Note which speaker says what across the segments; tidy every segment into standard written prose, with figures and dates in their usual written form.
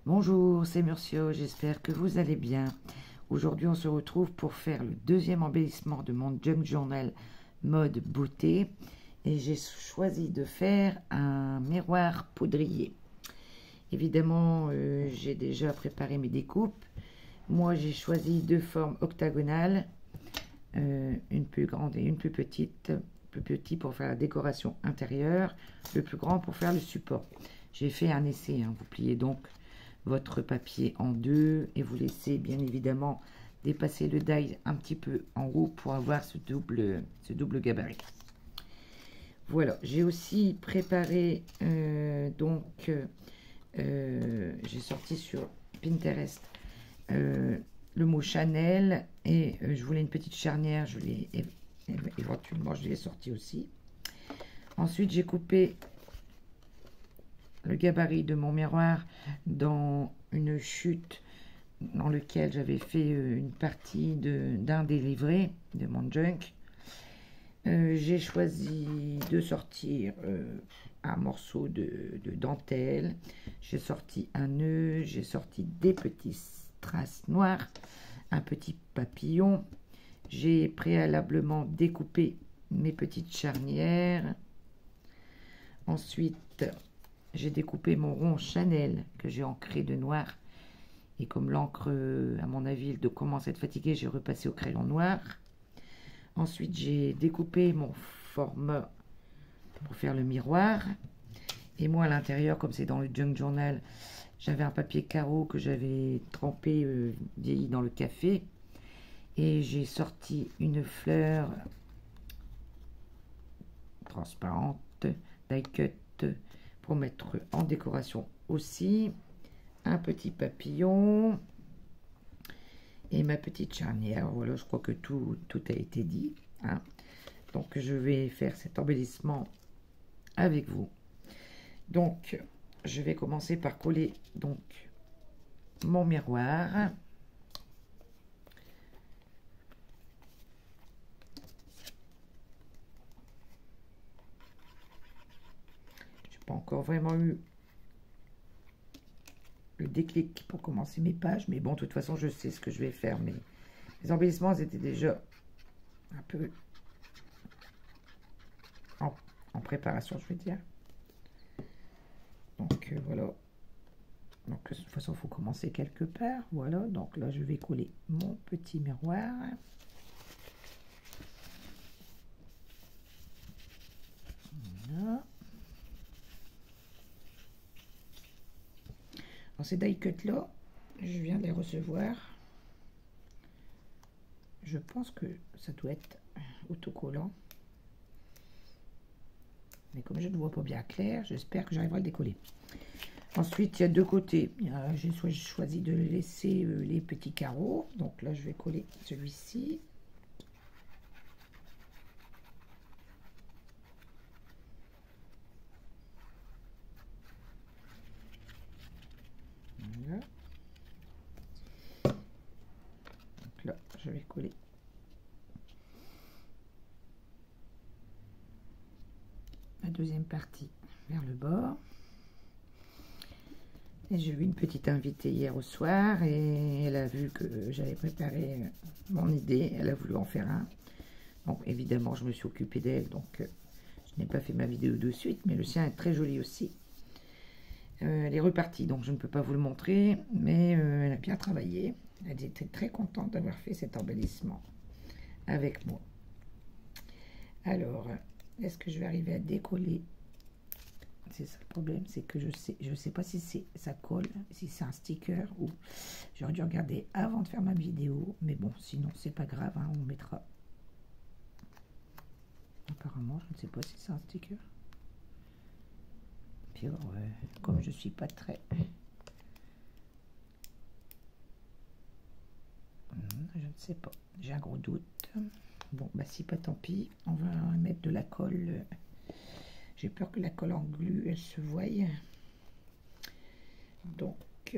Speaker 1: Bonjour, c'est Murcio, j'espère que vous allez bien. Aujourd'hui, on se retrouve pour faire le deuxième embellissement de mon Junk Journal mode beauté. Et j'ai choisi de faire un miroir poudrier. Évidemment, j'ai déjà préparé mes découpes. Moi, j'ai choisi deux formes octagonales, une plus grande et une plus petite. Le plus petit pour faire la décoration intérieure, le plus grand pour faire le support. J'ai fait un essai, hein. Vous pliez donc votre papier en deux et vous laissez bien évidemment dépasser le die un petit peu en haut pour avoir ce double gabarit. Voilà, j'ai aussi préparé j'ai sorti sur Pinterest le mot Chanel et je voulais une petite charnière, je l'ai éventuellement je l'ai sorti aussi. Ensuite j'ai coupé le gabarit de mon miroir dans une chute dans lequel j'avais fait une partie d'un des livrets de mon junk. J'ai choisi de sortir un morceau de dentelle, j'ai sorti un nœud, j'ai sorti des petits strass noirs, un petit papillon. J'ai préalablement découpé mes petites charnières. Ensuite, j'ai découpé mon rond Chanel que j'ai ancré de noir. Et comme l'encre, à mon avis, commence à être fatiguée, j'ai repassé au crayon noir. Ensuite, j'ai découpé mon format pour faire le miroir. Et moi, à l'intérieur, comme c'est dans le Junk Journal, j'avais un papier carreau que j'avais trempé, vieilli dans le café. Et j'ai sorti une fleur transparente, die cut, pour mettre en décoration aussi. Un petit papillon et ma petite charnière. Voilà, je crois que tout a été dit, hein. Donc je vais faire cet embellissement avec vous. Donc je vais commencer par coller donc mon miroir. Pas encore vraiment eu le déclic pour commencer mes pages, mais bon, de toute façon je sais ce que je vais faire. Mais les embellissements étaient déjà un peu en préparation, je veux dire. Donc voilà, donc de toute façon il faut commencer quelque part. Voilà, donc là je vais coller mon petit miroir. Voilà. Ces die cut là, je viens de les recevoir. Je pense que ça doit être autocollant, mais comme je ne vois pas bien clair, j'espère que j'arriverai à le décoller. Ensuite, il y a deux côtés. J'ai choisi de laisser les petits carreaux. Donc là, je vais coller celui-ci. Voilà. Donc là, je vais coller la deuxième partie vers le bord. Et j'ai eu une petite invitée hier au soir et elle a vu que j'avais préparé mon idée. Elle a voulu en faire un. Donc évidemment, je me suis occupée d'elle. Donc je n'ai pas fait ma vidéo de suite, mais le sien est très joli aussi. Elle est repartie, donc je ne peux pas vous le montrer, mais elle a bien travaillé. Elle était très contente d'avoir fait cet embellissement avec moi. Alors, est-ce que je vais arriver à décoller? C'est ça le problème, c'est que je sais pas si ça colle, si c'est un sticker ou j'aurais dû regarder avant de faire ma vidéo, mais bon, sinon c'est pas grave, hein, on mettra. Apparemment, je ne sais pas si c'est un sticker. Puis comme je suis pas très, je ne sais pas, j'ai un gros doute. Bon, bah si pas, tant pis, on va mettre de la colle. J'ai peur que la colle en glu, elle se voie. Donc,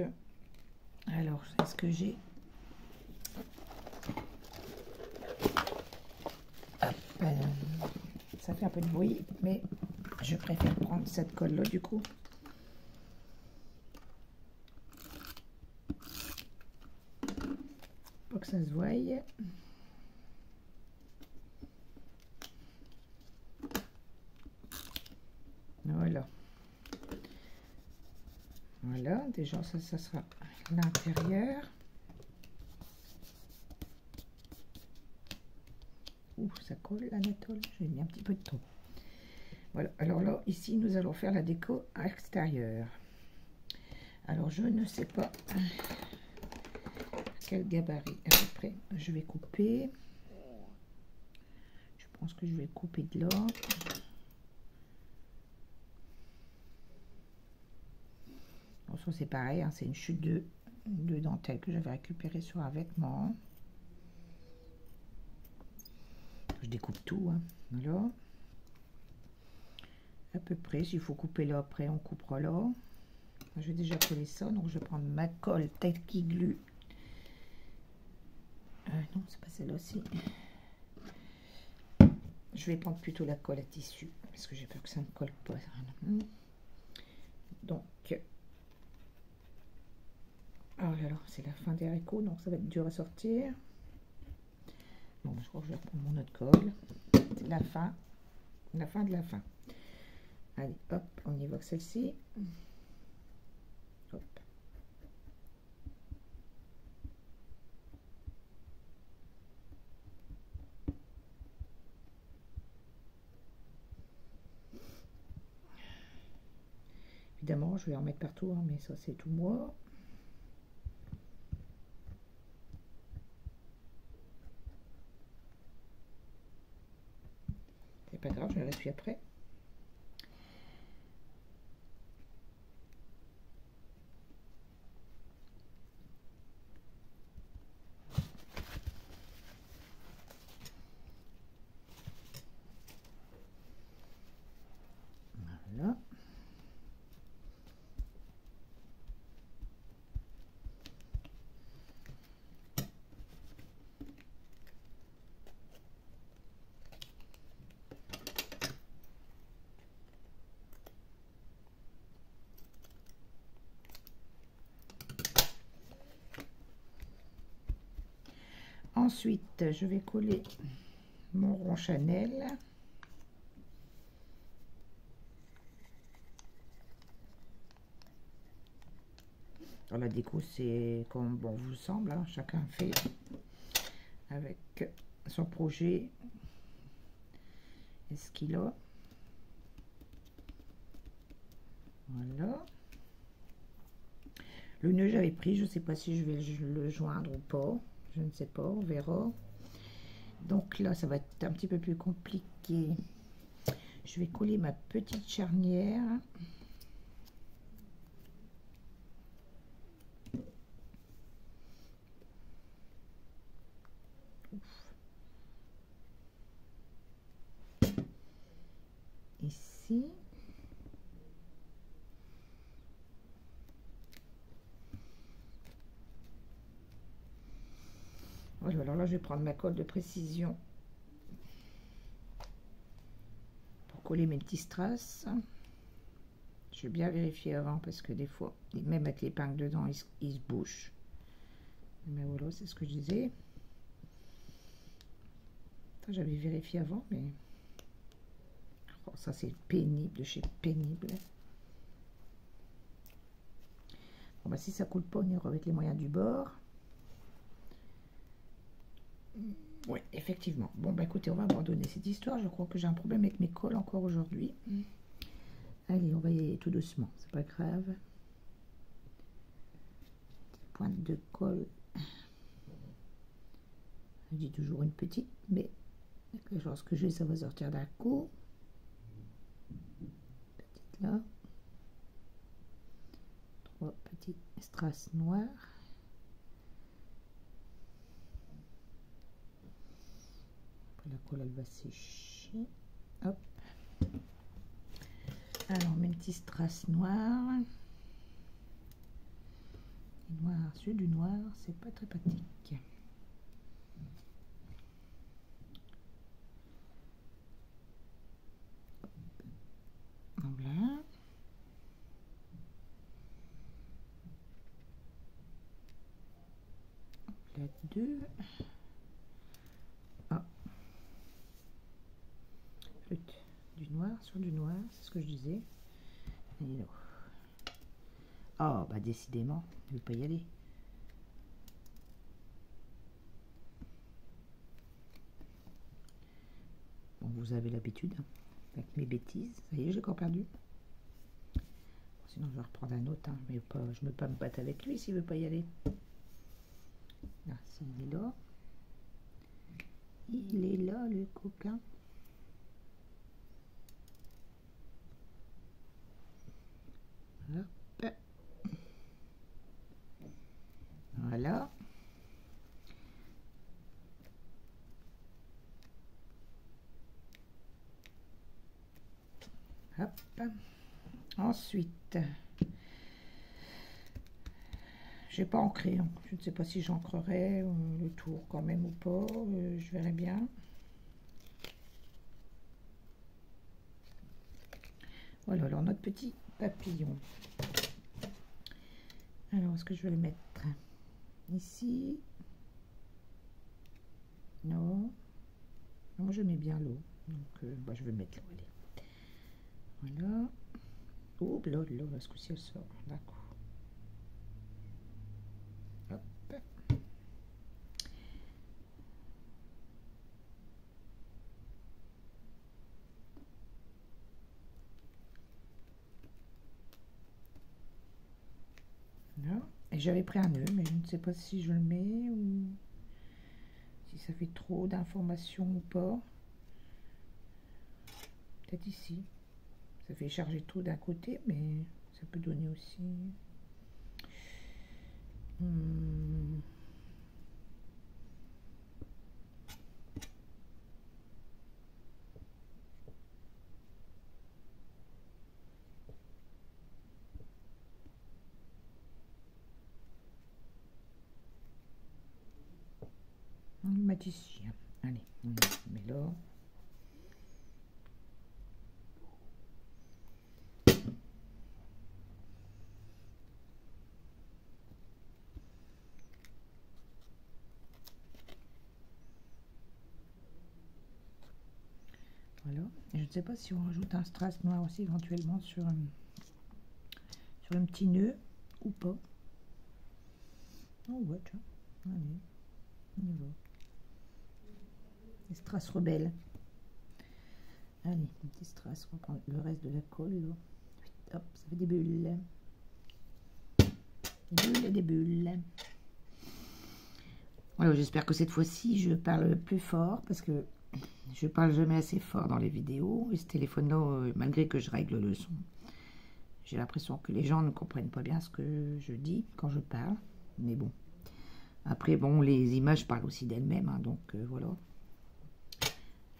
Speaker 1: alors, est-ce que j'ai... ça fait un peu de bruit, mais je préfère prendre cette colle-là, du coup. que ça se voie. Voilà. Voilà, déjà ça sera l'intérieur. Ouh, ça colle l'anatole, j'ai mis un petit peu de trop. Voilà, alors là, ici, nous allons faire la déco extérieure. Alors, je ne sais pas quel gabarit à peu près je vais couper. Je pense que je vais couper de là. Bon, c'est pareil, hein, c'est une chute de dentelle que j'avais récupérée sur un vêtement. Je découpe tout, hein. Voilà. À peu près, s'il faut couper là après, on coupera là. Je vais déjà coller ça, donc je vais prendre ma colle Tacky Glue. Non, c'est pas celle-là aussi. Je vais prendre plutôt la colle à tissu, parce que j'ai peur que ça ne colle pas. Donc, oh là là, c'est la fin des haricots, donc ça va être dur à sortir. Bon, je crois que je vais reprendre mon autre colle. C'est la fin de la fin. Allez, hop, on évoque celle-ci. Hop. Évidemment, je vais en mettre partout, hein, mais ça, c'est tout moi. C'est pas grave, je la suis après. Voilà. Ensuite, je vais coller mon rond Chanel. Alors, la déco, c'est comme bon vous semble, hein, chacun fait avec son projet et ce qu'il a. Voilà. Le nœud, j'avais pris, je ne sais pas si je vais le joindre ou pas. Je ne sais pas, on verra. Donc là, ça va être un petit peu plus compliqué. Je vais coller ma petite charnière. Ici. Voilà, alors là, je vais prendre ma colle de précision pour coller mes petits strass. Je vais bien vérifier avant parce que des fois, même avec l'épingle dedans, il se bouche. Mais voilà, c'est ce que je disais. J'avais vérifié avant, mais oh, ça c'est pénible de chez pénible. Bon, bah, si ça coule pas, on ira avec les moyens du bord. Oui, effectivement. Bon, bah écoutez, on va abandonner cette histoire. Je crois que j'ai un problème avec mes colles encore aujourd'hui. Allez, on va y aller tout doucement. C'est pas grave. Pointe de colle. Je dis toujours une petite, mais quelque chose que j'ai, ça va sortir d'un coup. Petite là. 3 petits strass noirs. La colle elle va sécher. Hop. Alors on met une petite strass noire. Noir sur du noir, c'est pas très pratique. Voilà. la 2. Ah. Du noir sur du noir, c'est ce que je disais. Oh, bah décidément, je ne vais pas y aller. Bon, vous avez l'habitude, hein, avec mes bêtises. Ça y est, j'ai encore perdu. Sinon, je vais reprendre un autre, hein, mais pas, je ne veux pas me battre avec lui s'il ne veut pas y aller. Là, s'il est là. Il est là, le coquin. Hop. Voilà. Hop. Ensuite, j'ai pas ancré. Je ne sais pas si j'ancrerai le tour quand même ou pas. Je verrai bien. Voilà, alors notre petit papillon. Alors, est-ce que je vais le mettre ici? Non. Moi, je mets bien l'eau. Donc, bah, je vais mettre l'eau. Voilà. Oh, là, ce coup-ci, elle sort. D'accord. Hop. Là. Et j'avais pris un nœud, mais je ne sais pas si je le mets ou si ça fait trop d'informations ou pas. Peut-être ici. Ça fait charger tout d'un côté, mais ça peut donner aussi. On le met ici. Allez, on le met là. Voilà. Et je ne sais pas si on rajoute un strass noir aussi éventuellement sur un petit nœud ou pas. Oh ouais, tiens. Allez, on y va. Les strass rebelles. Allez, un petit strass. On va prendre le reste de la colle. Là. Hop, ça fait des bulles. Des bulles et des bulles. Voilà, j'espère que cette fois-ci, je parle plus fort parce que je parle jamais assez fort dans les vidéos. Et ce téléphone-là, malgré que je règle le son, j'ai l'impression que les gens ne comprennent pas bien ce que je dis quand je parle. Mais bon. Après, bon, les images parlent aussi d'elles-mêmes. Hein, donc, voilà.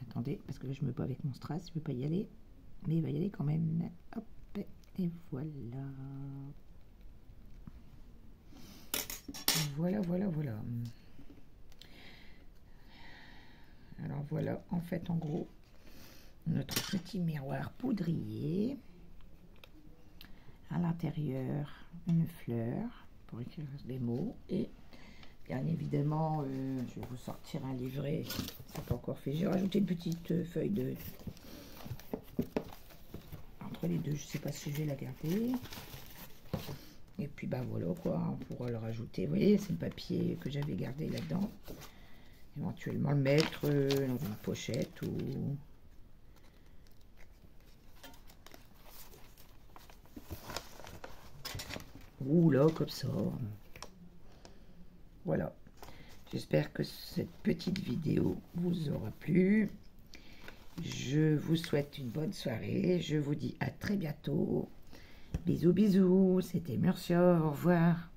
Speaker 1: Attendez, parce que là, je me bats avec mon strass. Je ne veux pas y aller. Mais il va y aller quand même. Hop, et voilà. Voilà, voilà, voilà. Alors, voilà, en fait, en gros, notre petit miroir poudrier. À l'intérieur, une fleur pour écrire des mots. Et bien évidemment, je vais vous sortir un livret. C'est pas encore fait. J'ai rajouté une petite feuille de... Entre les deux, je sais pas si je vais la garder. Et puis, bah voilà quoi, on pourra le rajouter. Vous voyez, c'est le papier que j'avais gardé là-dedans. Éventuellement le mettre dans une pochette ou... Ou là, comme ça. Voilà. J'espère que cette petite vidéo vous aura plu. Je vous souhaite une bonne soirée. Je vous dis à très bientôt. Bisous, bisous. C'était Murcia. Au revoir.